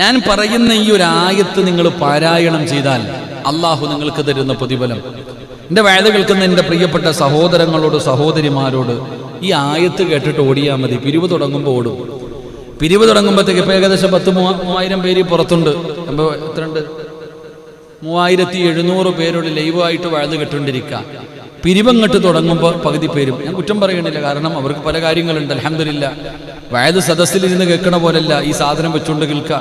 ഞാൻ പറയുന്ന ഈ ഒരു ആയത്ത് നിങ്ങൾ പാരായണം ചെയ്താൽ അള്ളാഹു നിങ്ങൾക്ക് തരുന്ന പ്രതിഫലം. എൻ്റെ വയത് കേൾക്കുന്ന എൻ്റെ പ്രിയപ്പെട്ട സഹോദരങ്ങളോട് സഹോദരിമാരോട് ഈ ആയത്ത് കേട്ടിട്ട് ഓടിയാൽ മതി. പിരിവ് തുടങ്ങുമ്പോൾ ഓടും. പിരിവ് തുടങ്ങുമ്പോഴത്തേക്ക് ഇപ്പം ഏകദേശം 10,000 പേര് പുറത്തുണ്ട്. അപ്പോൾ എത്രയുണ്ട്? 3700 പേരോട് ലൈവായിട്ട് വയത് കേട്ടുകൊണ്ടിരിക്കുക. പിരിവങ്ങട്ട് തുടങ്ങുമ്പോൾ പകുതി പേരും, ഞാൻ കുറ്റം പറയണില്ല, കാരണം അവർക്ക് പല കാര്യങ്ങളുണ്ട്. അൽഹംദുലില്ലാ, വയത് സദസ്സിലിരുന്ന് കേൾക്കണ പോലല്ല ഈ സാധനം വെച്ചുകൊണ്ട് കേൾക്കുക.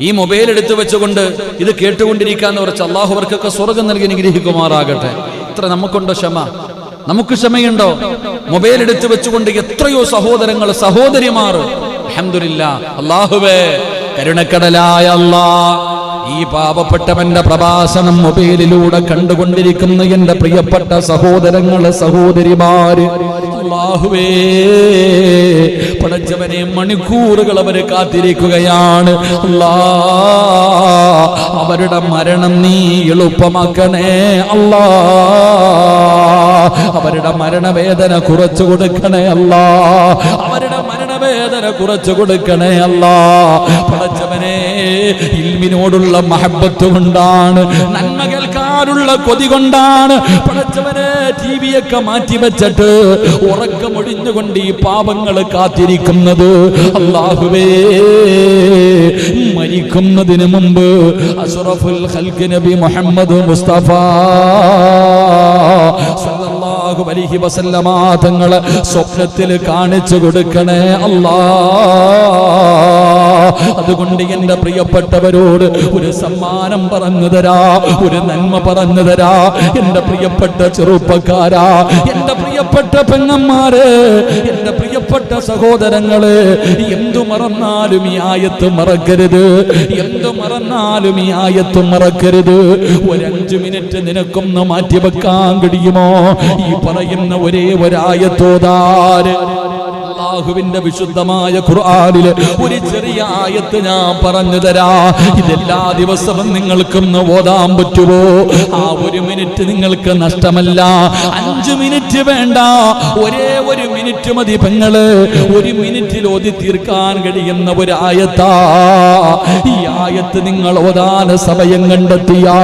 ഈ മൊബൈൽ എടുത്തു വെച്ചുകൊണ്ട് ഇത് കേട്ടുകൊണ്ടിരിക്കാന്ന് കുറച്ച് അള്ളാഹു അവർക്കൊക്കെ സ്വർഗം നൽകി അനുഗ്രഹിക്കുമാറാകട്ടെ. ഇത്ര നമുക്കുണ്ടോ ക്ഷമ? നമുക്ക് ക്ഷമയുണ്ടോ? മൊബൈൽ എടുത്തു വെച്ചുകൊണ്ട് എത്രയോ സഹോദരങ്ങൾ സഹോദരിമാർ, അൽഹംദുലില്ലാ, അല്ലാഹുവേ കരുണക്കടലായ അല്ലാഹ്, ഈ പാപപ്പെട്ടവന്റെ പ്രഭാഷണം മൊബൈലിലൂടെ കണ്ടുകൊണ്ടിരിക്കുന്ന എന്റെ പ്രിയപ്പെട്ട സഹോദരങ്ങള് സഹോദരിമാര്, അല്ലാഹുവേ പടച്ചവനെ മണിക്കൂറുകൾ അവര് കാത്തിരിക്കുകയാണ്. അല്ലാഹ് അവരുടെ മരണം നീ എളുപ്പമാക്കണേ അല്ലാഹ്. അവരുടെ മരണവേദന കുറച്ചു കൊടുക്കണേ അല്ലാഹ്. അവരുടെ മരണവേദന കുറച്ചു കൊടുക്കണേ അല്ലാഹ്. പടച്ചവനെ ഇൽമിനോടുള്ള മഹബത്ത് കൊണ്ടാണ്, നന്മ കേൾക്കാനുള്ള കൊതി കൊണ്ടാണ് പടച്ചവനെ ടിവിയൊക്കെ മാറ്റി വെച്ചിട്ട് ഉറക്കമൊഴിഞ്ഞുകൊണ്ട് ഈ പാപങ്ങൾ കാത്തിരിക്കുന്നത്. അല്ലാഹുവേ മരിക്കുന്നതിന് മുമ്പ് അഷ്റഫുൽ ഖൽഖ് നബി മുഹമ്മദ് മുസ്തഫ സല്ലല്ലാഹു അലൈഹി വസല്ലമ തങ്ങളെ സ്വപ്നത്തിൽ കാണിച്ചു കൊടുക്കണേ അല്ലാഹ്. അതുകൊണ്ട് എന്റെ പ്രിയപ്പെട്ടവരോട് ഒരു സമ്മാനം പറഞ്ഞു തരാ, ഒരു നന്മ പറഞ്ഞു തരാ. എന്റെ പ്രിയപ്പെട്ട ചെറുപ്പക്കാരാ, എന്റെ പ്രിയപ്പെട്ട പെങ്ങന്മാര്, എന്റെ പ്രിയപ്പെട്ട സഹോദരങ്ങള്, എന്തു മറന്നാലും ഈ ആയത്ത് മറക്കരുത്. എന്തു മറന്നാലും ഈ ആയത്ത് മറക്കരുത്. ഒരു 5 മിനിറ്റ് നിനക്കൊന്ന് മാറ്റിവെക്കാൻ കഴിയുമോ? ഈ പറയുന്ന ഒരേ ഒരായത്തോതാര് അല്ലാഹുവിന്റെ വിശുദ്ധമായ ഖുർആനിലെ ഒരു ചെറിയ ആയത്ത് ഞാൻ പറഞ്ഞു തരാ. ഇതെല്ലാ ദിവസവും നിങ്ങൾക്കൊന്ന് ഓതാൻ പറ്റുമോ? ആ 1 മിനിറ്റ് നിങ്ങൾക്ക് നഷ്ടമല്ല. 5 മിനിറ്റ് വേണ്ട, ഒരേ 1 മിനിറ്റ് മതി പെങ്ങള്. 1 മിനിറ്റിൽ ഓതി തീർക്കാൻ കഴിയുന്ന ഒരു ആയത്താ. ഈ ആയത്ത് നിങ്ങൾ ഓതാൻ സമയം കണ്ടെത്തിയാ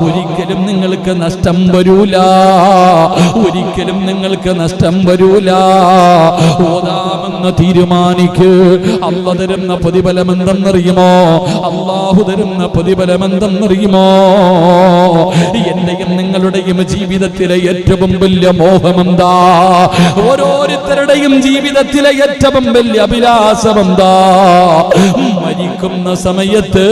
ഒരിക്കലും നിങ്ങൾക്ക് നഷ്ടം വരൂല. ഒരിക്കലും നിങ്ങൾക്ക് നഷ്ടം വരൂല. ഓതാമെന്ന് തീരുമാനിക്ക്. അല്ലാഹു തരുന്ന പ്രതിഫലം എന്തെന്നറിയുമോ? അല്ലാഹു തരുന്ന പ്രതിഫലം എന്തെന്നറിയുമോ? എന്റെയും നിങ്ങളുടെയും ജീവിതത്തിലെ ഏറ്റവും വലിയ മോഹമെന്താ? ഓരോരുത്തരുടെയും ജീവിതത്തിലെ ഏറ്റവും വലിയ അഭിലാഷമെന്താ? മരിക്കുന്ന സമയത്ത്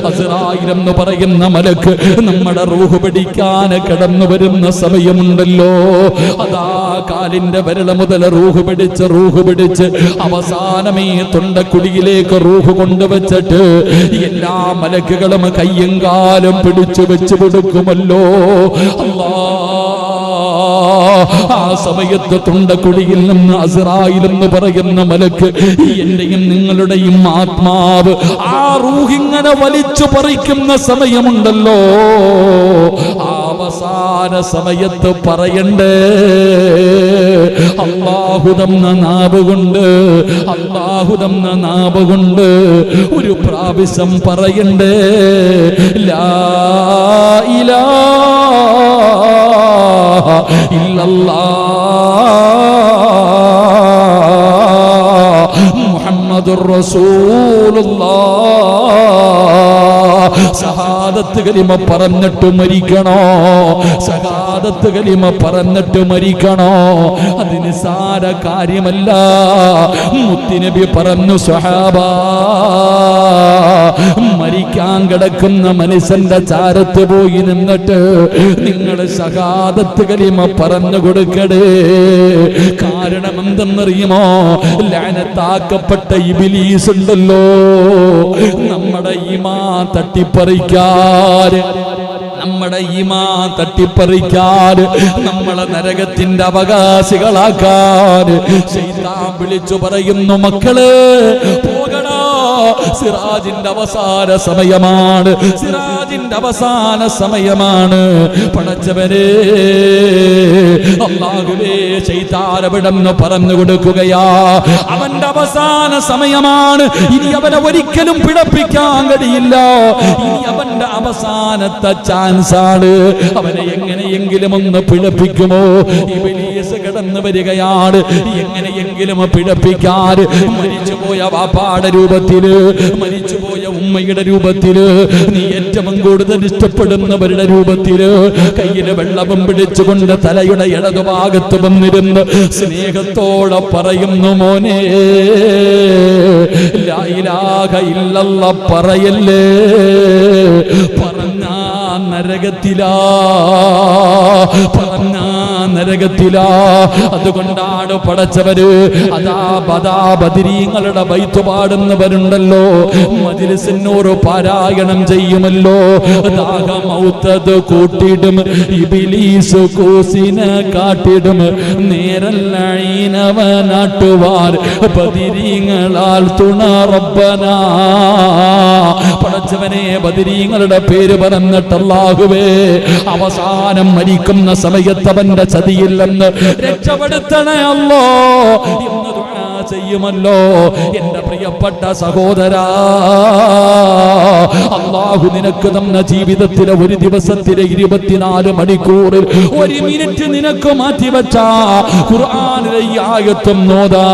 അസ്റായീൽ എന്ന് പറയുന്ന മലക്ക് നമ്മുടെ റൂഹ് പിടിക്കാൻ കടന്നു വരുന്ന സമയമുണ്ടല്ലോ. അതാ കാലിന്റെ വിരൽ മുതൽ റൂഹ് പിടിച്ച് അവസാനം ഈ തൊണ്ടക്കുടിയിലേക്ക് റൂഹ് കൊണ്ടുവച്ചിട്ട് എല്ലാ മലക്കുകളും കയ്യും കാലും പിടിച്ചു വെച്ചു കൊടുക്കുമല്ലോ. ആ സമയത്ത് തൊണ്ടക്കുടിയിൽ നിന്ന് അസ്റായീൽ എന്ന് പറയുന്ന മലക്ക് എന്റെയും നിങ്ങളുടെയും ആത്മാവ് ആ റൂഹിങ്ങനെ വലിച്ചു പറിക്കുന്ന സമയമുണ്ടല്ലോ. അവസാന സമയത്ത് പറയണ്ടേ, അല്ലാഹു തന്ന നാവ് കൊണ്ട്, അല്ലാഹു തന്ന നാവ് കൊണ്ട് ഒരു പ്രാവശ്യം പറയണ്ടേ, ലാ ഇലാഹ ഇല്ലല്ലാഹ് മുഹമ്മദുർ റസൂലുള്ളാഹ്. ഷഹാദത്ത് കലിമ പറഞ്ഞിട്ട് മരിക്കണോ? ഷഹാദത്ത് കലിമ പറഞ്ഞിട്ട് മരിക്കണോ? അത് നിസ്സാര കാര്യമല്ല. മുത്തുനബി പറഞ്ഞു, സ്വഹാബാ, മരിക്കാൻ കിടക്കുന്ന മനുഷ്യന്റെ ചാരത്ത് പോയി നിന്നിട്ട് നിങ്ങൾ ഷഹാദത്ത് കലിമ പറഞ്ഞു കൊടുക്കടേ. കാരണം എന്തെന്നറിയുമോ? ലഅനത്താക്കപ്പെട്ട ഇബ്ലീസ് ഉണ്ടല്ലോ, നമ്മുടെ ഈമാൻ തട്ടിപ്പറിക്കാൻ, നമ്മുടെ ഈമാൻ തട്ടിപ്പറിക്കാൻ, നമ്മളെ നരകത്തിന്റെ അവകാശികളാക്കാൻ ശൈത്താൻ വിളിച്ചു പറയുന്നു, മക്കള് പോകണോ, സിറാജിന്റെ അവസാന സമയമാണ്, സിറാജിന്റെ അവസാന സമയമാണ്. പടച്ചവനെ അല്ലാഹുവേ, ശൈത്താൻ അവിടെന്ന് പറഞ്ഞു കൊടുക്കുകയാ, അവന്റെ അവസാന സമയമാണ്. ഇനി അവനെ ഒരിക്കലും പിഴപ്പിക്കാൻ കഴിയില്ല. ഇനി അവന്റെ അവസാനത്തെ ചാൻസ് ആണ്. അവനെ എങ്ങനെയെങ്കിലും ഒന്ന് പിഴപ്പിക്കുമോ? ഇബ്ലീസ് കടന്നു വരികയാണ്. എങ്ങനെയെങ്കിലും പിഴപ്പിക്കാൻ മരിച്ചുപോയ വാപ്പാടെ രൂപത്തില്, മരിച്ചുപോയ ഉമ്മയുടെ രൂപത്തില്, നീ ഏറ്റവും കൂടുതൽ ഇഷ്ടപ്പെടുന്നവരുടെ രൂപത്തില് കയ്യില് വെള്ളവും പിടിച്ചുകൊണ്ട് തലയുടെ ഇടതുഭാഗത്ത് വന്നിരുന്ന് സ്നേഹത്തോടെ പറയുന്നു, മോനെ ലാ ഇലാഹ ഇല്ലല്ലാഹ് പറയല്ലേ, പറഞ്ഞാ നരകത്തിലാ, പറഞ്ഞാ നരകത്തിലാ. അതുകൊണ്ടാണ് പടച്ചവര് അതാ ബദരീങ്ങളുടെ ബൈത്ത് പാടുന്നവരുണ്ടല്ലോ, മജ്ലിസിനോട് പാരായണം ചെയ്യുമല്ലോ. ദാഹമൗത്തത് കൂട്ടിടും ഇബ്ലീസ് കൂസിനെ കാട്ടിടും, നേരല്ലീനവനാട്ടുവാർ ബദരീങ്ങളാൽ തുണ റബ്ബനാ. പടച്ചവനെ, ബദരീങ്ങളുടെ പേര് പറഞ്ഞിട്ട് അല്ലാഹുവേ, അവസാനം മരിക്കുന്ന സമയത്ത് അവന്റെ ചതിയില്ലെന്ന് രക്ഷപ്പെടുത്തണേ അല്ലോ എന്ന് ദുആ ചെയ്യുമല്ലോ. എന്റെ പ്രിയപ്പെട്ട സഹോദരാ, അല്ലാഹു നിനക്ക് തന്ന ജീവിതത്തിലെ ഒരു ദിവസത്തിലെ 24 മണിക്കൂറിൽ 1 മിനിറ്റ് നിനക്ക് മാറ്റിവെച്ച ഖുർആനിലെ ഈ ആയത്തും നോദാ,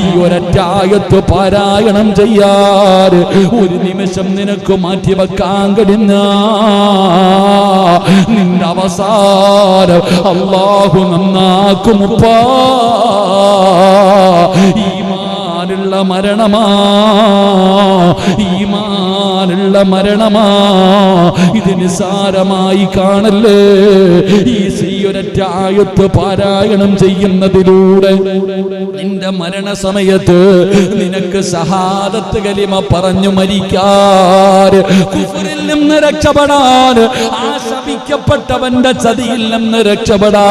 ഈ ഒരൊറ്റ ആയത്ത് പാരായണം ചെയ്യാൻ 1 നിമിഷം നിനക്ക് മാറ്റിവെക്കാൻ കഴിഞ്ഞ നിന്റെ അവസാനം അല്ലാഹു നന്നാക്കുമുപ്പാ. ഈമാനുള്ള മരണമാ, ഈമാനുള്ള മരണമാ. ഇത് നിസാരമായി കാണല്ലേ. ഈ ഒരൊറ്റ ആയത്ത് പാരായണം ചെയ്യുന്നതിലൂടെ നിന്റെ മരണസമയത്ത് നിനക്ക് ശഹാദത്ത് കലിമ പറഞ്ഞു മരിക്കാൻ, കുഫറിൽ നിന്ന് രക്ഷപ്പെടാൻ, ആ ശപിക്കപ്പെട്ടവന്റെ ചതിയിൽ നിന്ന് രക്ഷപ്പെടാ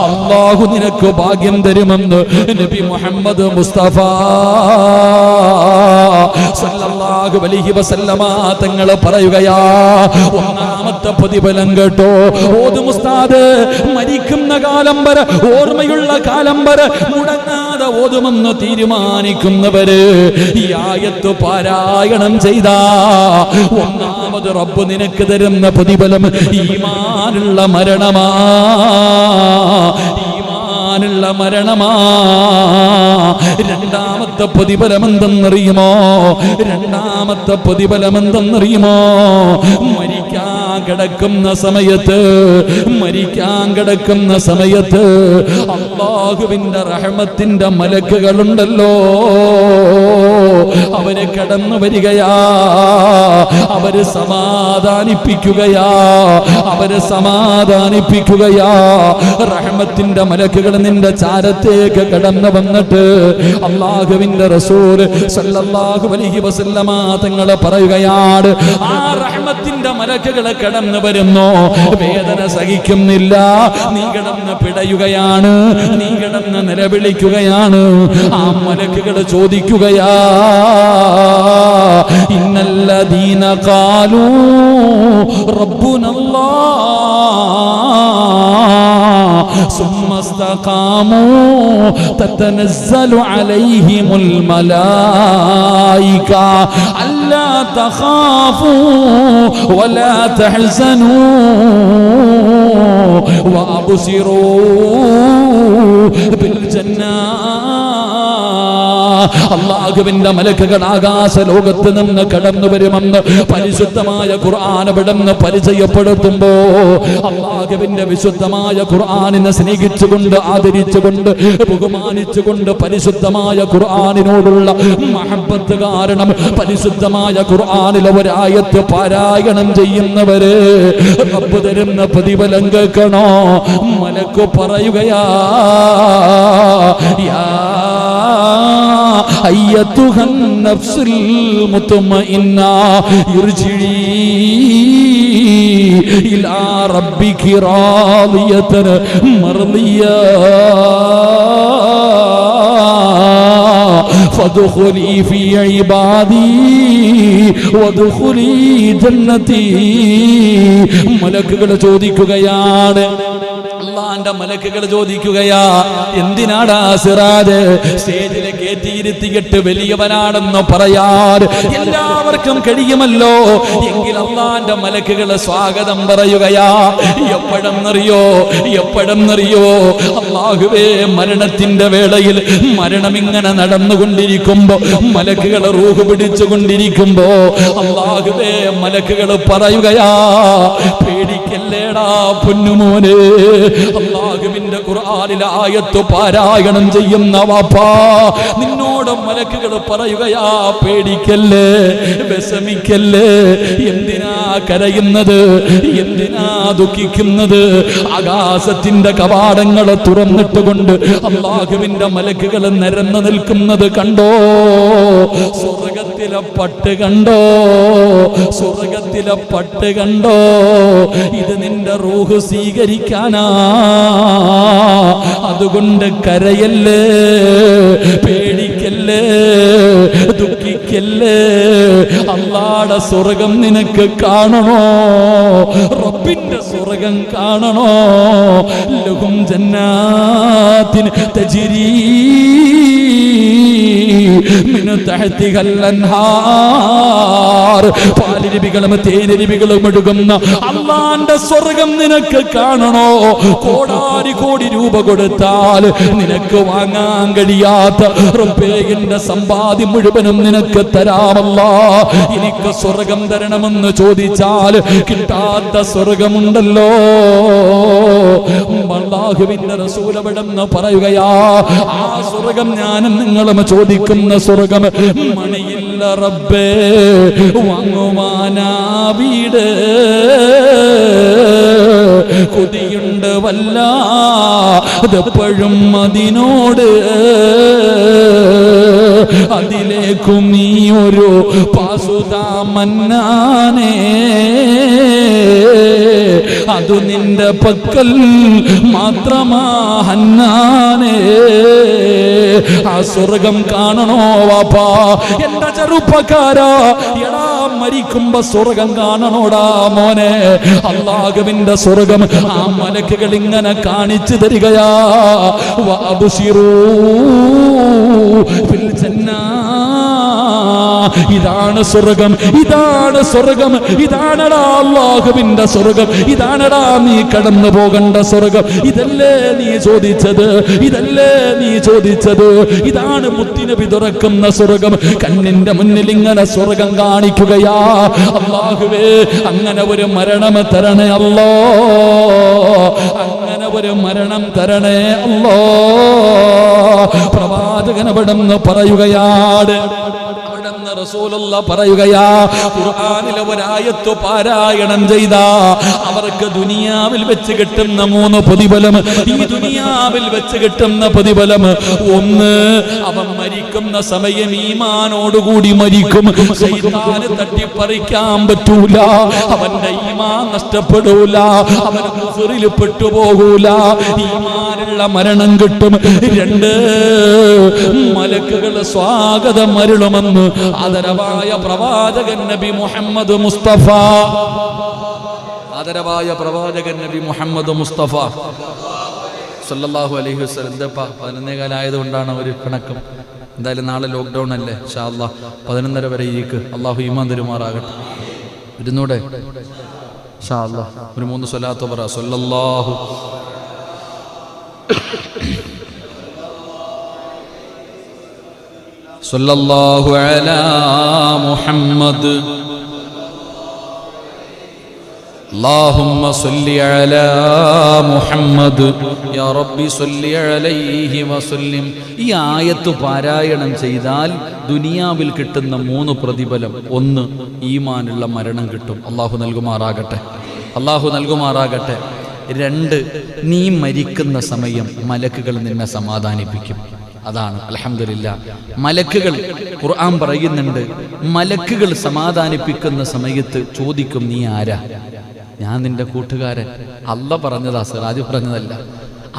അല്ലാഹു നിനക്ക് ഭാഗ്യം തരുമെന്ന് നബി മുഹമ്മദ് മുസ്തഫ സല്ലല്ലാഹു അലൈഹി വസല്ലമ തങ്ങൾ പറയുകയാ. ഒന്നാമത്തെ പ്രതിഫലം കേട്ടോ, ഓതും ഉസ്താദ്, മരിക്കുന്ന കാലം വരെ, ഓർമ്മയുള്ള കാലം വരെ മുടങ്ങാതെ ഓതുമെന്ന് തീരുമാനിക്കുന്നവര് ഈ ആയത്ത് പാരായണം ചെയ്താ ഒന്നാമത് റബ്ബ് നിനക്ക് തരുന്ന പ്രതിഫലം ഈമാനുള്ള മരണമാ, ഈമാനുള്ള മരണമാ. രണ്ടാമത്തെ പ്രതിഫലം എന്തെന്നറിയുമോ? രണ്ടാമത്തെ പ്രതിഫലം എന്തെന്നറിയുമോ? മരിക്കാൻ കിടക്കുന്ന സമയത്ത്, മരിക്കാൻ കിടക്കുന്ന സമയത്ത് അല്ലാഹുവിന്റെ റഹ്മത്തിന്റെ മലക്കുകളുണ്ടല്ലോ, അവര് കടന്നു വരികയാ, അവര് സമാധാനിപ്പിക്കുകയാ, അവര് സമാധാനിപ്പിക്കുകയാ. റഹ്മത്തിന്റെ മലക്കുകൾ നിന്റെ ചാരത്തേക്ക് കടന്നു വന്നിട്ട് അല്ലാഹുവിന്റെ റസൂൽ സല്ലല്ലാഹു അലൈഹി വസല്ലമ തങ്ങൾ പറയുകയാണ്, ആ റഹ്മത്തിന്റെ മലക്കുകൾ കടന്നു വരുന്നു, വേദന സഹിക്കുന്നില്ല, നീ കിടന്ന് പിടയുകയാണ്, നീ കിടന്ന് നിലവിളിക്കുകയാണ്. ആ മലക്കുകൾ ചോദിക്കുകയാ, ഇന്നല്ലദീന ഖാലൂ റബ്ബുനല്ലാഹ് സുമ്മ ഇസ്തഖാമൂ തതനസ്സലു അലൈഹിമുൽ മലായിക അല്ലാ തഖാഫൂ വലാ തഹ്സനൂ വഅബ്സിറൂ ബിൽ ജന്നാ. അല്ലാഹുവിന്റെ മലക്കുകൾ ആകാശ ലോകത്ത് നിന്ന് കടന്നു വരുമെന്ന് പരിശുദ്ധമായ ഖുർആൻ അവിടുന്ന് പരിചയപ്പെടുത്തുമ്പോ അല്ലാഹുവിന്റെ വിശുദ്ധമായ ഖുർആനിനെ സ്നേഹിച്ചുകൊണ്ട്, ആദരിച്ചുകൊണ്ട്, ബഹുമാനിച്ചുകൊണ്ട് പരിശുദ്ധമായ ഖുർആനിനോടുള്ള മഹബ്ബത്ത് കാരണം പരിശുദ്ധമായ ഖുർആനിലെ ഒരായത്ത് പാരായണം ചെയ്യുന്നവര് റബ്ബ് തരുന്ന പ്രതിഫലം കേൾക്കണോ? മലക്ക് പറയുകയാ, യാ അയ്യത്തുഹൻ നഫ്സുൽ മുത്മഇന്ന ഇർജിഇ ഇലാ റബ്ബികി റാദിയതൻ മർദിയ ഫദ്ഖുലി ഫീ ഇബാദി വദ്ഖുലി ജന്നതി. മലക്കുകൾ ചോദിക്കുകയാണ്, അള്ളാന്റെ മലക്കുകൾ ചോദിക്കുകയാ, എന്തിനാടാ സിറാജ് സ്റ്റേജിലെ കയറ്റിയിരുത്തിയിട്ട് വലിയവനാണെന്ന് പറയാൻ എല്ലാവർക്കും കഴിയുമല്ലോ. എങ്കിൽ അള്ളാന്റെ മലക്കുകൾ സ്വാഗതം പറയുകയാ. എപ്പോഴെന്നറിയോ അള്ളാഹുവേ, മരണത്തിന്റെ വേളയിൽ മരണം ഇങ്ങനെ നടന്നുകൊണ്ടിരിക്കുമ്പോ, മലക്കുകൾ റൂഹ് പിടിച്ചുകൊണ്ടിരിക്കുമ്പോ അള്ളാഹുവേ, മലക്കുകൾ പറയുകയാ, പേടിക്കല്ലേടാ പൊന്നുമോനെ. അല്ലാഹുവിന്റെ ഖുർആനിലെ ആയത്ത് പാരായണം ചെയ്യുന്ന വാപ്പാ, നിന്നോട് മലക്കുകൾ പറയുകയാ, പേടിക്കല്ലേ, വിഷമിക്കല്ലേ, എന്തിനാ കരയുന്നത്, എന്തിനാ ദുഃഖിക്കുന്നത്? ആകാശത്തിന്റെ കവാടങ്ങൾ തുറന്നിട്ടുകൊണ്ട് അല്ലാഹുവിന്റെ മലക്കുകൾ നിരന്നു നിൽക്കുന്നത് കണ്ടോ? സ്വർഗത്തിലെ പട്ട് കണ്ടോ? സ്വർഗത്തിലെ പട്ട് കണ്ടോ? ഇത് നിന്റെ റൂഹ് സ്വീകരിക്കാനാ. അതുകൊണ്ട് കരയല്ലേ, പേടിക്കല്ലേ, ദുഃഖിക്കല്ലേ. അല്ലാഹുവിന്റെ സ്വർഗം നിനക്ക് കാണണോ? റബ്ബിന്റെ സ്വർഗം കാണണോ? ലഹും ജന്നാത്തിൻ തജ്രീ മിൻ തഹ്തിഹൽ അൻഹാർ. പാലരുവികളും തേനരുവികളും ഒഴുകുന്ന അല്ലാഹുവിന്റെ സ്വർഗം നിനക്ക് കാണണോ? കോടാരി കോടി രൂപ കൊടുത്താൽ നിനക്ക് വാങ്ങാൻ കഴിയാത്ത റബ്ബേന്റെ സമ്പാദ്യം മുഴുവനും നിനക്ക് തരാമല്ലാ. എനിക്ക് സ്വർഗം തരണമെന്ന് ചോദിച്ചാൽ കിട്ടാത്ത സ്വർഗമുണ്ടല്ലോ. അല്ലാഹുവിന്റെ റസൂൽ അവിടെന്ന് പറയുകയാ, ആ സ്വർഗം ഞാനും നിങ്ങളും ചോദിക്കുന്ന സ്വർഗം മണിയില്ല റബ്ബേ, വാങ്ങുവാനാ വീട് കൊതിയുണ്ട് വല്ലാതെപ്പോഴും അതിനോട്. അതിലേക്കും നീ ഒരു പാസുതാ മന്നാനേ, അതു നിന്റെ പക്കൽ മാത്രമാ ഹന്നാനേ. ആ സ്വർഗം കാണണോ വാപ്പാ? എന്റെ ചെറുപ്പക്കാരാ, എടാ മരിക്കുമ്പോ സ്വർഗം കാണണോടാ മോനെ. അല്ലാഹുവിന്റെ സ്വർഗം ആ മലക്കുകൾ ഇങ്ങനെ കാണിച്ചു തരികയാ. വഅബ്ശിറൂ ഫിൽ ജന്നാ. ഇതാണ് സ്വർഗം, ഇതാണ് സ്വർഗം, ഇതാണടാ അല്ലാഹുവിന്റെ സ്വർഗം, ഇതാണടാ നീ കടന്നു പോകേണ്ട സ്വർഗം. ഇതല്ലേ നീ ചോദിച്ചത്, ഇതല്ലേ നീ ചോദിച്ചത്. ഇതാണ് മുത്തുനബി തുറക്കുന്ന സ്വർഗം. കണ്ണിന്റെ മുന്നിൽ ഇങ്ങനെ സ്വർഗം കാണിക്കുകയാ. അല്ലാഹുവേ, അങ്ങനെ ഒരു മരണം തരണേ അല്ലോ, അങ്ങനെ ഒരു മരണം തരണേ അല്ലോ. പ്രവാചകൻ അവിടെന്ന് പറയുകയാണ്, റസൂലുള്ള പറയുകയാ, ഖുർആനിലെ ഒരായത്ത് പാരായണം ചെയ്താ അവർക്ക് ദുനിയാവിൽ വെച്ച് കിട്ടുന്ന 3 പ്രതിഫലം. ഈ ദുനിയാവിൽ വെച്ച് കിട്ടുന്ന പ്രതിഫലം, ഒന്ന്, അവൻ മരിക്കുന്ന സമയം ഈമാനോടുകൂടി മരിക്കും. ശൈത്താന് തട്ടിപ്പറിക്കാൻ പറ്റൂല, അവന്റെ ഈമാൻ നഷ്ടപ്പെടൂല, അവൻ കുഫറിൽ പെട്ടുപോകൂല, ഈമാനുള്ള മരണം കിട്ടും. 2, മലക്കുകൾ സ്വാഗതം അരുളുമെന്ന് ആദരവായ പ്രവാചകൻ നബി മുഹമ്മദ് മുസ്തഫ, ആദരവായ പ്രവാചകൻ നബി മുഹമ്മദ് മുസ്തഫ സല്ലല്ലാഹു അലൈഹി വസല്ലം. എന്താ 11 ആയതുകൊണ്ടാണ് ഒരു കണക്കും. എന്തായാലും നാളെ ലോക്ക്ഡൗൺ അല്ലേ, ഇൻഷാ അല്ലാഹ് 11:30 വരെ ഇരിക്ക്. അള്ളാഹു ഈമാൻ തരുമാറാകട്ടെ. ഇരുന്നൂടെ ഇൻഷാ അല്ലാഹ്. ഒരു 3 സ്വലാത്ത് പറ. സല്ലല്ലാഹു സല്ലല്ലാഹു അലാ മുഹമ്മദ് اللهم صل على محمد يا ربي صل عليه وسلم. ഈ ആയത്ത് പാരായണം ചെയ്താൽ ദുനിയാവിൽ കിട്ടുന്ന 3 പ്രതിഫലം. 1, ഈമാനുള്ള മരണം കിട്ടും. അല്ലാഹു നൽകുമാറാകട്ടെ, അല്ലാഹു നൽകുമാറാകട്ടെ. 2, നീ മരിക്കുന്ന സമയം മലക്കുകൾ നിന്നെ സമാധാനിപ്പിക്കും. അതാണ് അൽഹംദുലില്ലാഹ്. മലക്കുകൾ, ഖുർആൻ പറയുന്നുണ്ട്, മലക്കുകൾ സമാധാനിപ്പിക്കുന്ന സമയത്ത് ചോദിക്കും, നീ ആരാ? ഞാൻ നിന്റെ കൂട്ടുകാരൻ. അല്ലാഹ് പറഞ്ഞതാ, സിറാജ് പറഞ്ഞതല്ല.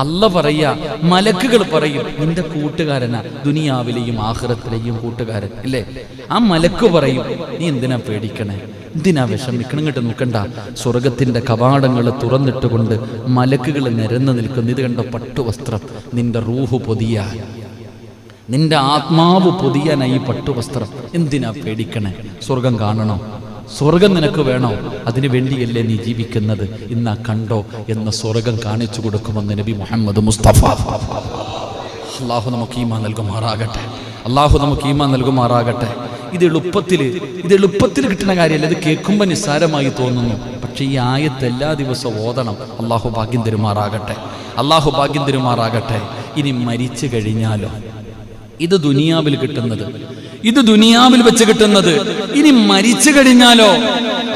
അല്ല പറയാ, മലക്കുകൾ പറയും നിന്റെ കൂട്ടുകാരനാ ദുനിയാവിലെയും ആഖിറത്തിലെയും കൂട്ടുകാരൻ ഇല്ലേ. ആ മലക്ക് പറയും നീ എന്തിനാ പേടിക്കണേ, എന്തിനാ വിഷമിക്കണം, ഇങ്ങോട്ട് നോക്കണ്ട. സ്വർഗത്തിന്റെ കവാടങ്ങൾ തുറന്നിട്ടുകൊണ്ട് മലക്കുകൾ നിരന്നു നിൽക്കുന്നു. ഇത് കണ്ട പട്ടുവസ്ത്രം നിന്റെ റൂഹ് പൊതിയാൻ, നിന്റെ ആത്മാവ് പൊതിയാനായി പട്ടുവസ്ത്രം. എന്തിനാ പേടിക്കണേ, സ്വർഗം കാണണോ, സ്വർഗം നിനക്ക് വേണോ, അതിനു വേണ്ടിയല്ലേ നീ ജീവിക്കുന്നത്, ഇന്നാ കണ്ടോ എന്ന് സ്വർഗം കാണിച്ചു കൊടുക്കുമെന്ന് നബി മുഹമ്മദ് മുസ്തഫ. അള്ളാഹു നമുക്ക് ഈമാൻ നൽകുമാറാകട്ടെ, അള്ളാഹു നമുക്ക് ഈമാൻ നൽകുമാറാകട്ടെ. ഇത് എളുപ്പത്തിൽ കിട്ടുന്ന കാര്യമല്ല. ഇത് കേൾക്കുമ്പോൾ നിസ്സാരമായി തോന്നുന്നു, പക്ഷെ ഈ ആയത്ത് എല്ലാ ദിവസവും ഓതണം. അള്ളാഹു ഭാഗ്യം തരുമാറാകട്ടെ, അള്ളാഹു ഭാഗ്യം തരുമാറാകട്ടെ. ഇനി മരിച്ചു കഴിഞ്ഞാലോ, ഇത് ദുനിയാവിൽ കിട്ടുന്നത്, ഇത് ദുനിയാവിൽ വെച്ച് കിട്ടുന്നത്. ഇനി മരിച്ചു കഴിഞ്ഞാലോ,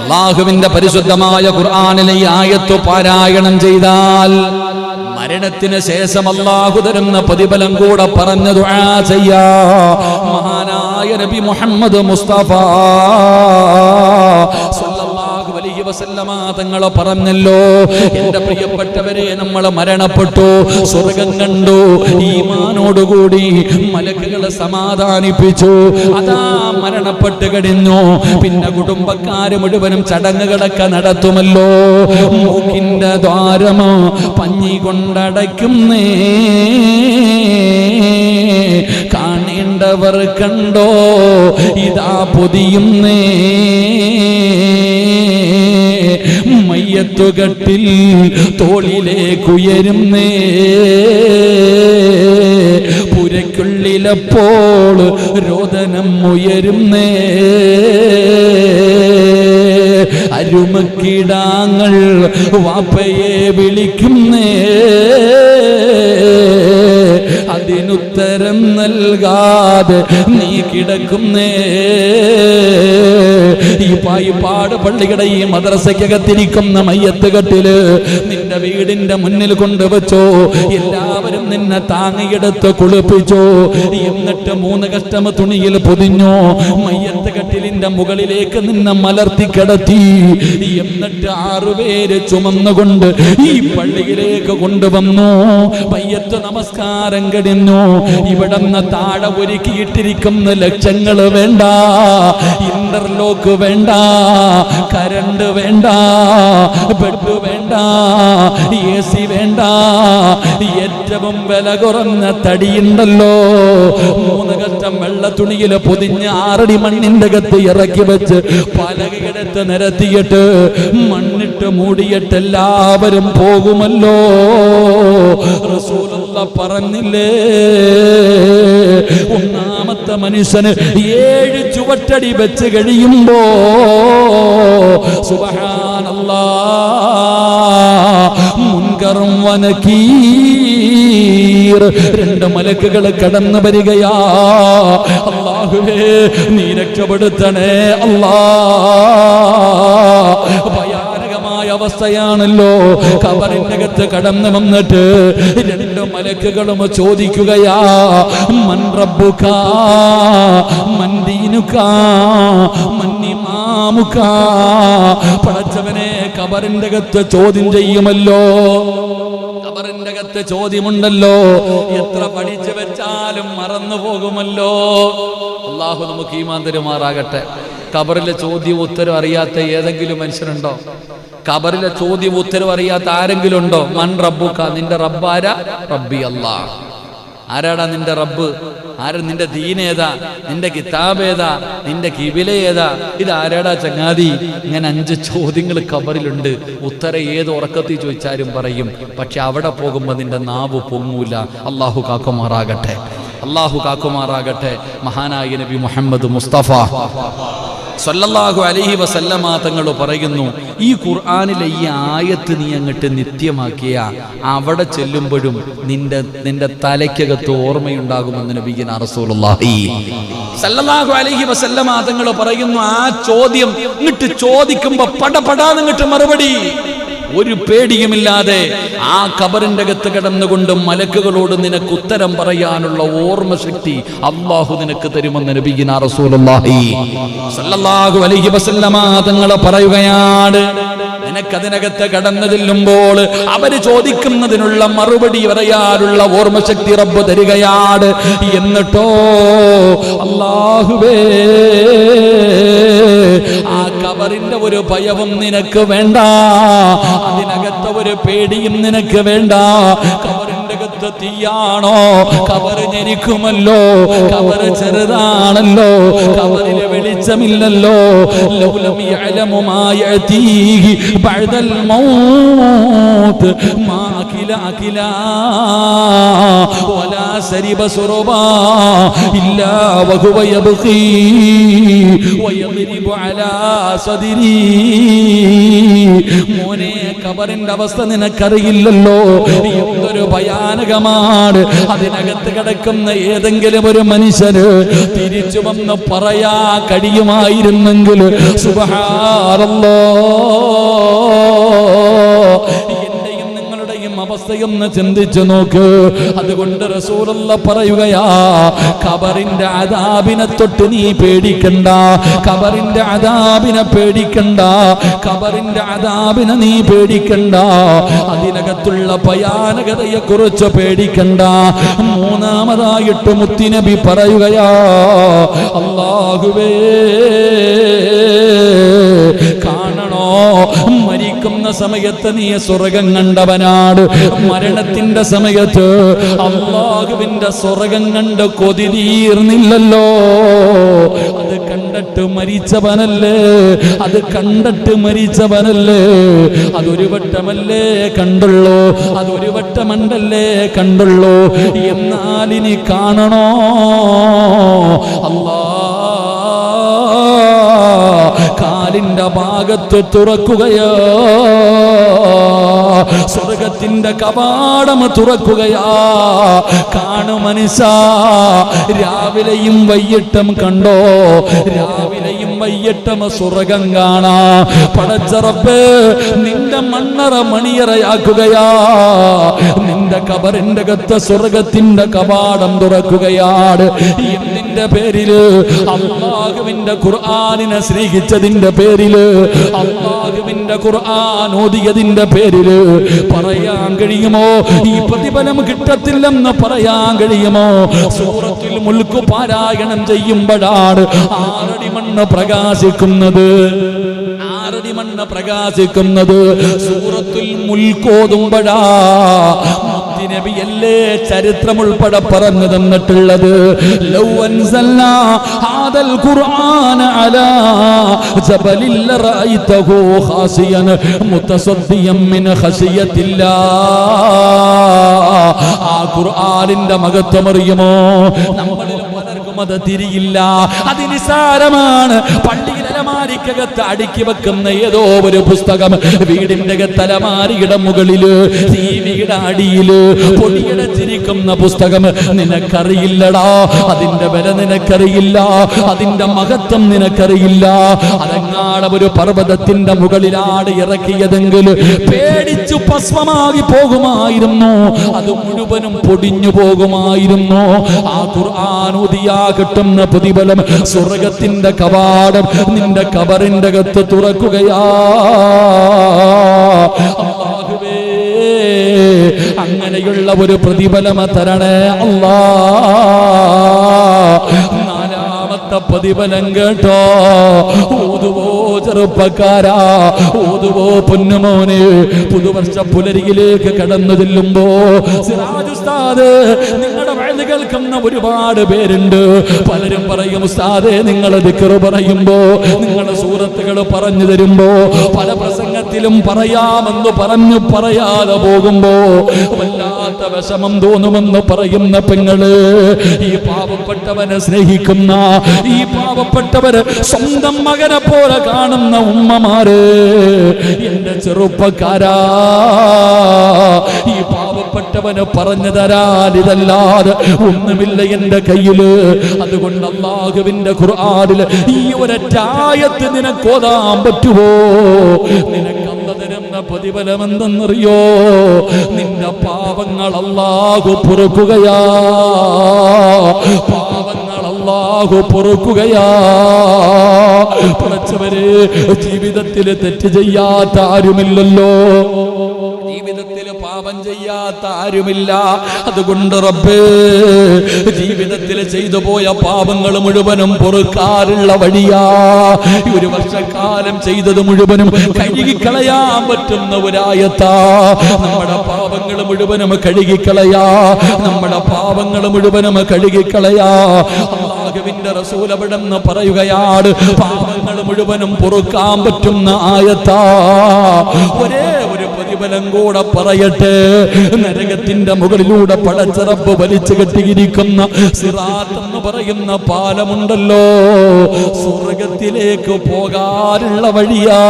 അല്ലാഹുവിന്റെ പരിശുദ്ധമായ ഖുർആനിലെ ഈ ആയത്ത് പാരായണം ചെയ്താൽ മരണത്തിന് ശേഷം അല്ലാഹു തരുന്ന പ്രതിഫലം കൂടെ പറഞ്ഞു ദുആ ചെയ്യാ. മഹാനായ നബി മുഹമ്മദ് മുസ്തഫ സല്ലല്ലാഹു അലൈഹി വസല്ലമ തങ്ങൾ പറഞ്ഞല്ലോ, എന്റെ പ്രിയപ്പെട്ടവരെ, നമ്മൾ മരണപ്പെട്ടു, സ്വർഗം കണ്ടു, ഈമാനോടുകൂടി മലക്കുകളെ സമാധാനിപ്പിച്ചു. അതാ മരണപ്പെട്ട് കഴിഞ്ഞു, പിന്നെ കുടുംബക്കാര് മുഴുവനും ചടങ്ങുകളൊക്കെ നടത്തുമല്ലോ. മൂക്കിന്റെ ദ്വാരമോ പഞ്ഞി കൊണ്ടടയ്ക്കുന്നേ, കാണേണ്ടവർ കണ്ടോ ഇതാ പൊതിയുന്നേ. മയ്യത്തുകട്ടിൽ തോളിലേക്കുയരുന്നേ, പുരയ്ക്കുള്ളിലപ്പോൾ രോദനം ഉയരുന്നേ. അരുമക്കിടാങ്ങൾ വാപ്പയെ വിളിക്കുന്നേ, അതിനുത്തരം നൽകാതെ നീ കിടക്കുന്നേ. ഈ പായിപ്പാട് പള്ളിയുടെ ഈ മദ്രസയ്ക്കകത്തിരിക്കുന്ന മയ്യത്ത് കട്ടില് നിന്റെ വീടിന്റെ മുന്നിൽ കൊണ്ടുവച്ചോ. എല്ലാവരും നിന്നെ താങ്ങിയെടുത്ത് കുളിപ്പിച്ചോ. എന്നിട്ട് 3 കഷ്ടം തുണിയിൽ പൊതിഞ്ഞോ. മയ്യത്ത് കട്ടിലിന്റെ മുകളിലേക്ക് നിന്നെ മലർത്തി കിടത്തി. എന്നിട്ട് 6 പേര് ചുമന്നുകൊണ്ട് ഈ പള്ളിയിലേക്ക് കൊണ്ടുവന്നു. മയ്യത്ത് നമസ്കാരം കഴിഞ്ഞു. ഇവിടുന്ന് താഴെ ഒരുക്കിയിട്ടിരിക്കുന്ന ലക്ഷങ്ങൾ വേണ്ട, ഇന്റർലോക്ക് വേണ്ട, കരണ്ട് വേണ്ട, ബെഡ് വേണ്ട, AC വേണ്ട. ഏറ്റവും വില കുറഞ്ഞ തടിയുണ്ടല്ലോ, 3 കഷ്ടം വെള്ള തുണിയിൽ പൊതിഞ്ഞ് 6 അടി മണ്ണിന്റെ അകത്ത് ഇറക്കി വെച്ച് പലകയെടുത്ത് നിരത്തിയിട്ട് മണ്ണിട്ട് മൂടിയിട്ട് എല്ലാവരും പോകുമല്ലോ. റസൂലുള്ള പറഞ്ഞില്ലേ, ഒന്നാമത്തെ മനുഷ്യന് 7 ചുവട്ടടി വെച്ച് കഴിയുമ്പോ സുബ്ഹാനല്ലാഹ് മുൻകറും വനകീർ 2 മലക്കുകൾ കടന്നു വരികയാ. അല്ലാഹുവേ നീ രക്ഷപ്പെടുത്തണേ അല്ലാഹ്. ഭയാനകമായ അവസ്ഥയാണല്ലോ. ഖബറിന്റെ അകത്ത് കടന്നു വന്നിട്ട് 2 മലക്കുകളും ചോദിക്കുകയാ, മൻ റബ്ബുക മൻ ദീനുക മൻ ഇമാമുക. പടച്ചവനെ, ഖബറിന്റെ അകത്ത് ചോദ്യം ചെയ്യുമല്ലോ, ഖബറിന്റെ അകത്ത് ചോദ്യമുണ്ടല്ലോ. എത്ര പഠിച്ചു വെച്ചാലും മറന്നു പോകുമല്ലോ. അല്ലാഹു നമുക്ക് ഈമാൻ തരുമാറാകട്ടെ. ഖബറിലെ ചോദ്യം ഉത്തരം അറിയാത്ത ഏതെങ്കിലും മനുഷ്യനുണ്ടോ? ഖബറിലെ ചോദ്യം ഉത്തരം അറിയാത്ത ആരെങ്കിലും ഉണ്ടോ? മൻ റബ്ബുക, നിന്റെ റബ്ബാരാ? റബ്ബി അല്ലാഹ്. ആരാടാ നിന്റെ റബ്ബ്? ആരും നിന്റെ ദീനേതാ? നിന്റെ കിതാബ് ഏതാ? നിന്റെ കിബില ഏതാ? ഇത് ആരാടാ ചങ്ങാതി? ഇങ്ങനെ 5 ചോദ്യങ്ങൾ ഖബറിലുണ്ട്. ഉത്തരം ഏത് ഉറക്കത്തിൽ ചോദിച്ചാലും പറയും, പക്ഷെ അവിടെ പോകുമ്പോൾ നിന്റെ നാവ് പൊങ്ങൂല. അല്ലാഹു കാക്കുമാറാകട്ടെ, അല്ലാഹു കാക്കുമാറാകട്ടെ. മഹാനായ നബി മുഹമ്മദ് മുസ്തഫ സല്ലല്ലാഹു അലൈഹി വസല്ലമ തങ്ങൾ പറയുന്നു, ഈ ഖുർആനിലെ ഈ ആയത്ത് നീ അങ്ങോട്ട് നിത്യമാക്കിയ അവിടെ ചെല്ലുമ്പോഴും നിന്റെ തലയ്ക്കകത്ത് ഓർമ്മയുണ്ടാകുമെന്ന് നബിയുനാ റസൂലുള്ളാഹി സല്ലല്ലാഹു അലൈഹി വസല്ലമ തങ്ങൾ പറയുന്നു, ആ ചോദ്യം ഇങ്ങോട്ട് ചോദിക്കുമ്പോ പടപടാന്ന് ഇങ്ങോട്ട് മറുപടി. ഒരു പേടിയുമില്ലാതെ ആ ഖബറിന്റെ അകത്ത് കിടന്നുകൊണ്ട് മലക്കുകളോട് നിനക്ക് ഉത്തരം പറയാനുള്ള ഓർമ്മശക്തി അല്ലാഹു നിനക്ക് തരുമെന്ന് നബിയിനാ റസൂലുള്ളാഹി സ്വല്ലല്ലാഹു അലൈഹി വസല്ലമ തങ്ങൾ പറയുകയാണ്. നിനക്കതിനകത്ത് കടന്നു ചെല്ലുമ്പോൾ അവര് ചോദിക്കുന്നതിനുള്ള മറുപടി പറയാനുള്ള ഓർമ്മശക്തി റബ്ബ് തരികയാണ്. എന്നിട്ടോ അല്ലാഹുവേ, ആ ഖബറിന്റെ ഒരു ഭയവും നിനക്ക് വേണ്ട, അതിനകത്ത് ഒരു പേടിയും നിനക്ക് വേണ്ട. ഖബറിന്റെ അകത്ത് തീയാണോ? ഖബർ ഞെരിക്കുമല്ലോ, ഖബർ ചെറുതാണല്ലോ, ഖബറിലെ വെളിച്ചമില്ലല്ലോ. ലൗലം യഅലമു മാ യഅതീഹി ബഅദൽ മൗത്ത് മാ അകില വലാ സരിബ സുറബാ ഇല്ലാ വഹുവ യബ്ഖീ വയദ്രിബു അലാ സദരി. മോനെ, ഖബറിന്റെ അവസ്ഥ നിനക്കറിയില്ലല്ലോ, എന്തൊരു ഭയാനകമാണ്. അതിനകത്ത് കിടക്കുന്ന ഏതെങ്കിലും ഒരു മനുഷ്യന് തിരിച്ചു വന്ന് പറയാ കഴിയുമായിരുന്നെങ്കിൽ സുബ്ഹാനല്ലാഹ്, എന്റെയും നിങ്ങളുടെയും അവസ്ഥയൊന്ന് ചിന്തിച്ചു നോക്ക്. അതുകൊണ്ട് റസൂലുള്ള പറയുകയാ, ഖബറിന്റെ അദാബിനെ തൊട്ട് നീ പേടിക്കണ്ട, ഖബറിന്റെ അദാബിനെ പേടിക്കണ്ട, ഖബറിന്റെ അദാബിനെ നീ പേടിക്കണ്ട, അതിനകത്തുള്ള ഭയാനകതയെ കുറിച്ച് പേടിക്കണ്ട. മൂന്നാമതായിട്ട് മുത്തുനബി പറയുകയാ, അല്ലാഹുവേ, കാണണോ, മരിക്കുന്ന സമയത്ത് നീ സ്വർഗം കണ്ടവനാണ്. മരണത്തിന്റെ സമയത്ത് അല്ലാഹുവിന്റെ സ്വർഗം കണ്ട് കൊതി തീർന്നില്ലല്ലോ. അത് കണ്ടിട്ട് മരിച്ചവനല്ലേ, അത് കണ്ടിട്ട് മരിച്ചവനല്ലേ. അതൊരു വട്ടമല്ലേ കണ്ടുള്ളൂ, അതൊരു വട്ടമണ്ടല്ലേ കണ്ടുള്ളൂ. എന്നാൽ ഇനി കാണണോ, അല്ലാ കാലിന്റെ ഭാഗത്ത് തുറക്കുകയോ, സ്വർഗത്തിന്റെ കവാടം തുറക്കുകയാ. കാണു മനുഷ്യാ, രാവിലെയും വൈകിട്ടും കണ്ടോ, രാവിലെയും വൈകിട്ടും സ്വർഗം കാണാ. പടച്ച റബ്ബേ, നിന്റെ മണ്ണറ മണിയറയാക്കുകയാ, നിന്റെ ഖബറിന്റെ അകത്ത് സ്വർഗത്തിന്റെ കവാടം തുറക്കുകയാണ്. എന്തിന്റെ പേരില്? അല്ലാഹുവിന്റെ ഖുർആനിനെ സ്നേഹിച്ചതിന്റെ പേരില്, അല്ലാഹുവിന്റെ ഖുർആൻ ഓതിയതിന്റെ പേരില് പറയാൻ കഴിയുമോ ഈ പ്രതിഫലം കിട്ടത്തില്ലെന്ന് പറയാൻ കഴിയുമോ? സൂറത്തുൽ മുൽക്ക് പാരായണം ചെയ്യുമ്പോഴാണ് 6 അടി മണ്ണ് പ്രകാശിക്കുന്നത്, 6 അടി മണ്ണ് പ്രകാശിക്കുന്നത്. സൂറത്തുൽ മുൽക്ക് ഓതുമ്പോഴാ നബിയല്ലേ ചരിത്രം ഉൾപ്പെടെ പറഞ്ഞു തന്നിട്ടുള്ളത്. ലൗ അൻസൽനാ ഹാദൽ ഖുർആന അലാ ജബലിൽ ലറഅയ്തഹു ഖാസിയൻ മുതസദ്ദിയൻ മിൻ ഖശിയത്തില്ലാ. ആ ഖുർആനിന്റെ മഹത്വം അറിയുമോ? നമ്മളിൽ പലർക്കും അത് തിരിയില്ല, അത് നിസാരമാണ്. പള്ളിയിൽ അലമാരിക്കകത്ത് അടുക്കി വെക്കുന്ന ഏതോ ഒരു പുസ്തകം വീടിന്റെ അലമാരിയുടെ മുകളില്, ടിവിയുടെ അടിയില് പൊടിയടച്ചിരിക്കുന്ന പുസ്തകം നിനക്കറിയില്ലടാ. അതിന്റെ വില നിനക്കറിയില്ല, അതിന്റെ മഹത്വം നിനക്കറിയില്ല. അതെങ്ങാട് ഒരു പർവ്വതത്തിന്റെ മുകളിലാണ് ഇറക്കിയതെങ്കിൽ പേടിച്ചു ഭസ്മമാകി പോകുമായിരുന്നു, അത് മുഴുവനും പൊടിഞ്ഞു പോകുമായിരുന്നു. ആ ഖുർആൻ ഓതിയാ കിട്ടുന്ന പ്രതിഫലം സ്വർഗത്തിന്റെ കവാടം നിന്റെ ഖബറിന്റെ അകത്ത് തുറക്കുകയാ. അല്ലാഹുവേ, അങ്ങനെയുള്ള ഒരു പ്രതിഫലം തരണേ അല്ലാ. നാലാമത്തെ പ്രതിഫലം കേട്ടോ, ഓതുവോ ചെറുപ്പക്കാരാ, ഓതുവോ പൊന്നുമോനെ. പുതുവർഷ പുലരിയിലേക്ക് കടന്നു ചെല്ലുമ്പോ സിറാജ് ഉസ്താദ്, നിങ്ങളുടെ വഴുത് കേൾക്കുന്ന ഒരുപാട് പേരുണ്ട്. പലരും പറയും, ഉസ്താദേ നിങ്ങൾ ദിക്ർ പറയുമ്പോ, നിങ്ങളുടെ സൂറത്തുകൾ പറഞ്ഞു തരുമ്പോ, പല പ്രസംഗത്തിലും പറയാമെന്ന് പറഞ്ഞു പറയാതെ പോകുമ്പോ വല്ലാത്ത വിഷമം തോന്നുമെന്ന് പറയുന്ന പെങ്ങള്, ഈ പാവപ്പെട്ടവനെ സ്നേഹിക്കുന്ന, ഈ പാവപ്പെട്ടവര് സ്വന്തം മകനെ പോലെ കാണുന്ന ഉമ്മമാര്, എന്റെ ചെറുപ്പക്കാരാ, ഈ പാവപ്പെട്ടവന് പറഞ്ഞു തരാൻ ഇതല്ലാതെ ഒന്നുമില്ല എന്റെ കയ്യില്. അതുകൊണ്ട് അല്ലാഹുവിന്റെ ഖുർആനിൽ ഈ ഒരൊറ്റ ആയത്ത് നിനക്ക് ഓതാൻ പറ്റുമോ? നിനക്ക് അല്ലാഹു തരുന്ന പ്രതിഫലം എന്തെന്നറിയോ? നിന്റെ പാപങ്ങൾ അല്ലാഹു പൊറുക്കുകയാ. പാപങ്ങൾ അല്ലാഹു പൊറുക്കുകയാ. പടച്ചവരെ, ജീവിതത്തിൽ തെറ്റ് ചെയ്യാത്ത ആരുമില്ലല്ലോ, ജീവിതത്തിൽ പാപം ചെയ്യാത്ത ആരുമില്ല. അതുകൊണ്ട് റബ്ബേ, ജീവിതത്തിൽ ചെയ്തു പോയ പാപങ്ങൾ മുഴുവനും പൊറുക്കാനുള്ള വഴിയാ. ഒരു വർഷക്കാലം ചെയ്തത് മുഴുവനും കഴുകിക്കളയാൻ പറ്റുന്ന ഒരായത്താ. നമ്മുടെ പാപങ്ങൾ മുഴുവനും കഴുകിക്കളയാ. നമ്മുടെ പാപങ്ങൾ മുഴുവനും കഴുകിക്കളയാ. അല്ലാഹുവിന്റെ റസൂൽ അവിടെന്ന് പറയുകയാണ്, പാപങ്ങൾ മുഴുവനും പൊറുക്കാൻ പറ്റുന്ന ആയത്താ. ഒരേ ഒരു പ്രതിഫലം കൂടെ പറയട്ടെ. നരകത്തിന്റെ മുകളിലൂടെ പടച്ച റബ്ബ് വലിച്ചു കെട്ടിയിരിക്കുന്ന സിറാത്ത് എന്ന് പറയുന്ന പാലമുണ്ടല്ലോ, സ്വർഗത്തിലേക്ക് പോകാനുള്ള വഴിയാ.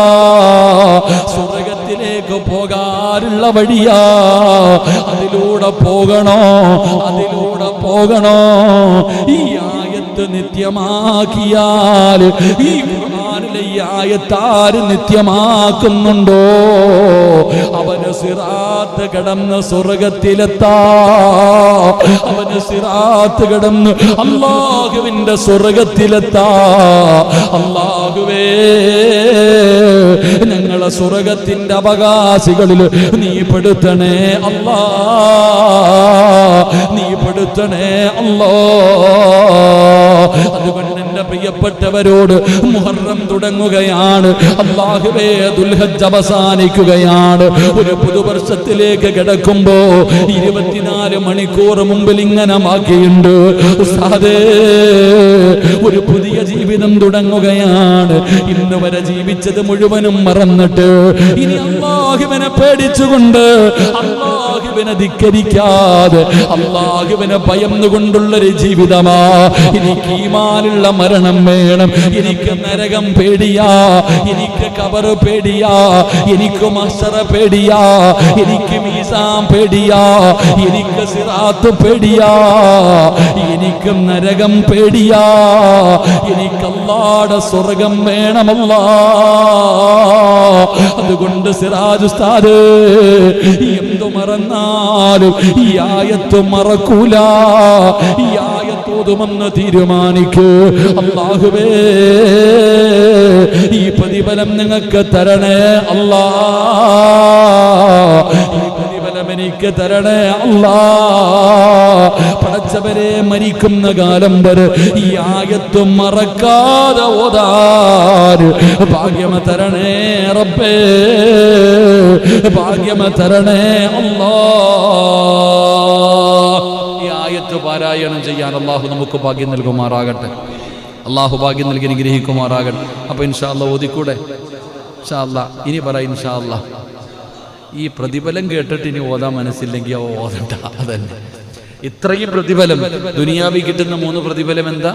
സ്വർഗത്തിലേക്ക് പോകാനുള്ള വഴിയാ. അതിലൂടെ പോകണോ, അതിലൂടെ പോകണോ? ഈ ആയത്ത് നിത്യമാക്കിയാൽ, ഈ ഖുർആനിലെ ഈ ആയത്താര് നിത്യമാക്കുന്നുണ്ടോ, അവന് സിറാത്ത് കടന്ന് സ്വർഗത്തിലെത്താ. അവന് സിറാത്ത് കടന്ന് അല്ലാഹുവിന്റെ സ്വർഗത്തിലെത്താ. അല്ലാഹുവേ, ഞങ്ങളെ സ്വർഗത്തിന്റെ അവകാശികളിൽ നീ പെടുത്തണേ അല്ലാ, നീ പെടുത്തണേ അല്ലാ. അതുകൊണ്ട് എന്റെ പ്രിയപ്പെട്ടവരോട്, മുഹറം തുടങ്ങുകയാണ്. അല്ലാഹുവേ, ദുൽഹജ്ജ് അവസാനിക്കുകയാണ്. ഒരു പുതുവർഷത്തിലേക്ക് കിടക്കുമ്പോ 24 മണിക്കൂർ മുമ്പിൽ ഇങ്ങനെ ബാക്കിയുണ്ട്. ഉസ്താദേ, ഒരു പുതിയ ജീവിതം തുടങ്ങുകയാണ്. ഇന്ന് വരെ ജീവിച്ചത് മുഴുവനും മറന്നിട്ട് ഇനി അല്ലാഹുവിനെ പേടിച്ചുകൊണ്ട്, അല്ലാഹുവിനെ ധിക്കരിക്കാതെ, അല്ലാഹുവിനെ ഭയന്നുകൊണ്ടുള്ളൊരു ജീവിതമാ. എനിക്ക് ഈമാനുള്ള മരണം വേണം. എനിക്ക് നരകം പേടിയാ. എനിക്ക് ഖബർ പേടിയാ. എനിക്ക് മഹ്ശറ പേടിയാ. എനിക്ക് മീസാൻ പേടിയാ. എനിക്ക് സിറാത്ത് പേടിയാ. എനിക്ക് നരകം പേടിയാ. എനിക്ക് അല്ലാഹുവിന്റെ സ്വർഗം വേണമല്ലാ. അതുകൊണ്ട് സിറാജ് ഉസ്താദ്, എന്തു മറന്നാലും ഈ ആയത്ത് മറക്കൂല. ഈ ആയത്ത് ഓതുമെന്ന് തീരുമാനിക്കൂ. അല്ലാഹുവേ, ഈ പ്രതിഫലം നിങ്ങൾക്ക് തരണേ അല്ലാ. ഈ പ്രതിഫലം എനിക്ക് തരണേ അല്ലാ. പടച്ചവരെ, മരിക്കുന്ന കാലം വരെ ഈ ആയത്ത് മറക്കാതെ ഓതാൻ ഭാഗ്യം തരണേ റബ്ബേ, ഭാഗ്യം തരണേ അല്ലാ. ഈ ആയത്ത് പാരായണം ചെയ്യാൻ അല്ലാഹു നമുക്ക് ഭാഗ്യം നൽകുമാറാകട്ടെ. അല്ലാഹു ഭാഗ്യം നൽകി അനുഗ്രഹിക്കുമാറാകട്ടെ. അപ്പൊ ഇൻഷാ അല്ലാഹ് ഓതിക്കൂടെ? ഇൻഷാ അല്ലാഹ് ഇനി പറ ഇൻഷാ അല്ലാഹ്. ഈ പ്രതിഫലം കേട്ടിട്ട് ഇനി ഓതാൻ മനസ്സില്ലെങ്കിൽ ഓതണ്ട. അതന്നെ ഇത്രയും പ്രതിഫലം. ദുനിയാവിൽ കിട്ടുന്ന 3 പ്രതിഫലം എന്താ?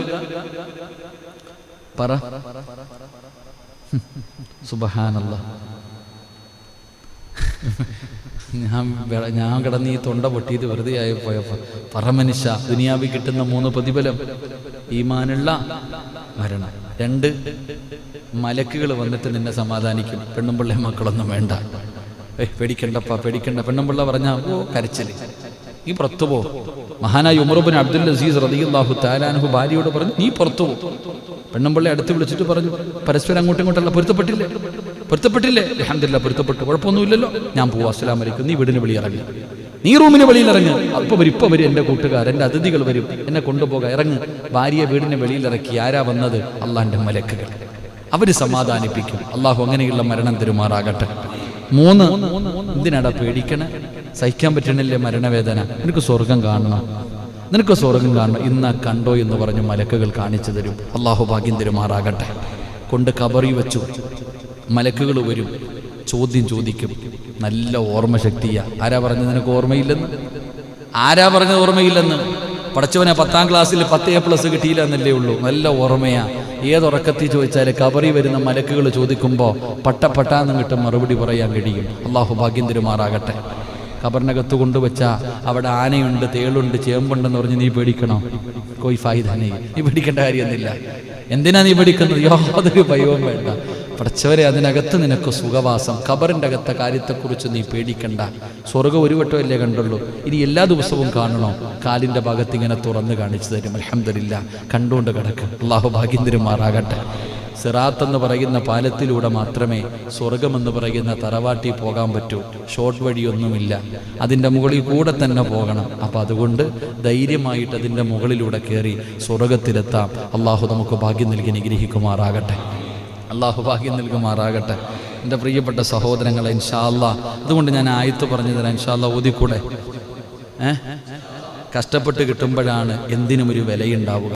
പറ. സുബ്ഹാനല്ലാഹ്. ഞാൻ കിടന്ന് ഈ തൊണ്ട പൊട്ടിയിട്ട് വെറുതെ ആയി പോയപ്പോ പറ മനുഷ്യ. ദുനിയാവിൽ കിട്ടുന്ന 3 പ്രതിഫലം: ഈമാനുള്ള മരണം, 2 മലക്കുകൾ വന്നിട്ട് നിന്നെ സമാധാനിക്കും. പെണ്ണുമ്പിള്ളേ മക്കളൊന്നും വേണ്ട, പേടിക്കണ്ടപ്പാ പേടിക്കണ്ട. പെണ്ണുമ്പിള്ള പറഞ്ഞാ ഓ കരച്ചില്, നീ പുറത്തു പോ. മഹാനായ ഉമർ ഇബ്നു അബ്ദുൽ അസീസ് റളിയല്ലാഹു തആല അൻഹു ഭാര്യയോട് പറഞ്ഞു, നീ പുറത്തു പോ. പെണ്ണുമ്പിള്ളെ അടുത്ത് വിളിച്ചിട്ട് പറഞ്ഞു, പരസ്പരം അങ്ങോട്ടും ഇങ്ങോട്ടല്ല, പൊരുത്തപ്പെട്ടില്ലേ? അൽഹംദുലില്ലാഹ് പൊരുത്തപ്പെട്ടു, കുഴപ്പമൊന്നുമില്ലല്ലോ, ഞാൻ പോവാ, അസ്സലാമു അലൈക്കും. നീ വീടിന് വെളിയിറങ്ങി, നീ റൂമിന് വെളിയിലിറങ്ങി. അപ്പൊ വരും എൻ്റെ കൂട്ടുകാർ, എൻ്റെ അതിഥികൾ വരും, എന്നെ കൊണ്ടുപോകാൻ ഇറങ്ങ്. ഭാര്യയെ വീടിന് വെളിയിലിറക്കി. ആരാ വന്നത്? അള്ളാന്റെ മലക്കുകൾ. അവര് സമാധാനിപ്പിക്കും. അള്ളാഹു അങ്ങനെയുള്ള മരണം തരുമാറാകട്ടെ. 3, എന്തിനാടാ പേടിക്കണേ? സഹിക്കാൻ പറ്റണില്ലേ മരണവേദന? നിനക്ക് സ്വർഗം കാണണം, നിനക്ക് സ്വർഗം കാണണം. ഇന്നാ കണ്ടോ എന്ന് പറഞ്ഞ് മലക്കുകൾ കാണിച്ചു തരും. അള്ളാഹു ഭാഗ്യം തരുമാറാകട്ടെ. കൊണ്ട് ഖബറി വെച്ചു. മലക്കുകൾ വരും, ചോദ്യം ചോദിക്കും. നല്ല ഓർമ്മശക്തിയാ. ആരാ പറഞ്ഞത് നിനക്ക് ഓർമ്മയില്ലെന്ന്? ആരാ പറഞ്ഞത് ഓർമ്മയില്ലെന്ന്? പഠിച്ചവനെ 10ാം ക്ലാസ്സിൽ 10A+ കിട്ടിയില്ല എന്നല്ലേ ഉള്ളൂ. നല്ല ഓർമ്മയാ. ഏതുറക്കത്തിൽ ചോദിച്ചാൽ ഖബറി വരുന്ന മലക്കുകൾ ചോദിക്കുമ്പോൾ പട്ടാന്ന് കിട്ടും മറുപടി പറയാൻ കഴിയും. അള്ളാഹു ഭാഗ്യം തരുമാറാകട്ടെ. ഖബറിനകത്ത് കൊണ്ടുവച്ചാ അവിടെ ആനയുണ്ട്, തേളുണ്ട്, ചേമ്പുണ്ടെന്ന് പറഞ്ഞ് നീ പേടിക്കണോ? കോയി ഫായിദ നീ പേടിക്കേണ്ട കാര്യമൊന്നുമില്ല. എന്തിനാ നീ പേടിക്കുന്നത്? യാതൊരു ഭയവും വേണ്ട. പഠിച്ചവരെ അതിനകത്ത് നിനക്ക് സുഖവാസം, ഖബറിൻ്റെ അകത്തെ കാര്യത്തെക്കുറിച്ച് നീ പേടിക്കണ്ട. സ്വർഗ്ഗം ഒരു വട്ടമല്ലേ കണ്ടുള്ളൂ, ഇനി എല്ലാ ദിവസവും കാണണോ? കാലിൻ്റെ ഭാഗത്ത് ഇങ്ങനെ തുറന്ന് കാണിച്ചു തരും. അൽഹംദുലില്ലാ, കണ്ടുകൊണ്ട് കിടക്ക്. അള്ളാഹു ഭാഗ്യം തരുമാറാകട്ടെ. സിറാത്ത് എന്ന് പറയുന്ന പാലത്തിലൂടെ മാത്രമേ സ്വർഗമെന്ന് പറയുന്ന തറവാട്ടി പോകാൻ പറ്റൂ. ഷോർട്ട് വഴിയൊന്നുമില്ല, അതിൻ്റെ മുകളിൽ കൂടെ തന്നെ പോകണം. അപ്പം അതുകൊണ്ട് ധൈര്യമായിട്ട് അതിൻ്റെ മുകളിലൂടെ കയറി സ്വർഗത്തിലെത്താം. അള്ളാഹു നമുക്ക് ഭാഗ്യം നൽകി അനുഗ്രഹിക്കുമാറാകട്ടെ. അള്ളാഹു ഭാഗ്യം നൽകുമാറാകട്ടെ. എൻ്റെ പ്രിയപ്പെട്ട സഹോദരങ്ങളെ, ഇൻഷാ അല്ലാഹ് അതുകൊണ്ട് ഞാൻ ആയത്ത് പറഞ്ഞു തരാം. ഇൻഷാ അല്ലാഹ് ഓതിക്കൂടെ? കഷ്ടപ്പെട്ട് കിട്ടുമ്പോഴാണ് എന്തിനും ഒരു വിലയുണ്ടാവുക.